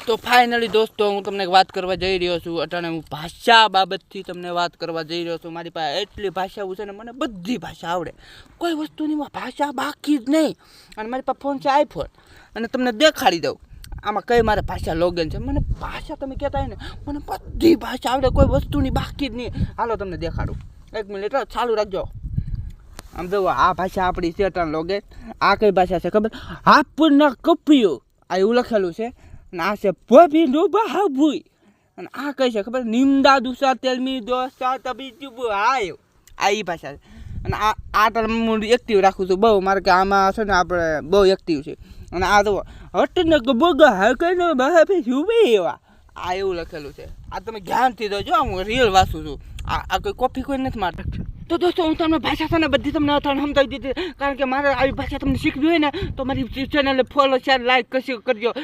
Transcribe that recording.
તો ફાઇનલી દોસ્તો હું તમને એક વાત કરવા જઈ રહ્યો છું. અટાણે હું ભાષા બાબતથી તમને વાત કરવા જઈ રહ્યો છું. મારી પાસે એટલી ભાષાઓ છે ને, મને બધી ભાષા આવડે, કોઈ વસ્તુની ભાષા બાકી જ નહીં. અને મારી પાસે ફોન છે આઈફોન, અને તમને દેખાડી દઉં આમાં કઈ મારે ભાષા લોગન છે. મને ભાષા તમે કહેતા હોય ને, મને બધી ભાષા આવડે, કોઈ વસ્તુની બાકી જ નહીં. હાલો તમને દેખાડું, 1 મિનિટ ચાલુ રાખજો. આમ જો આ ભાષા આપણી છે અટાણ લોગે. આ કઈ ભાષા છે ખબર? આપના કપિયો, આ એવું લખેલું છે. અને આ છે ભભી ડોબા હાભુઈ. અને આ કઈ છે ખબર? નિમદા દુસા તેલમી દોસ્તા તબી જુબુ. આ એ ભાષા છે. અને આ ટાઈમ હું એક્ટિવ રાખું છું બહુ, મારે કે આમાં છે ને આપણે બહુ એક્ટિવ છે. અને આ તો હટને બગા હા કઈ બહાફી જુબી એવા, આ એવું લખેલું છે. આ તમે ધ્યાનથી દો, હું રિયલ વાંચું છું. આ કોઈ કોપી કોઈ નથી મારતા. તો દોસ્તો હું તમને ભાષા છે ને બધી તમને સમજાવી દીધી, કારણ કે મારે આવી ભાષા તમને શીખવી હોય ને તો મારી ચેનલને ફોલો શેર લાઈક કરજો.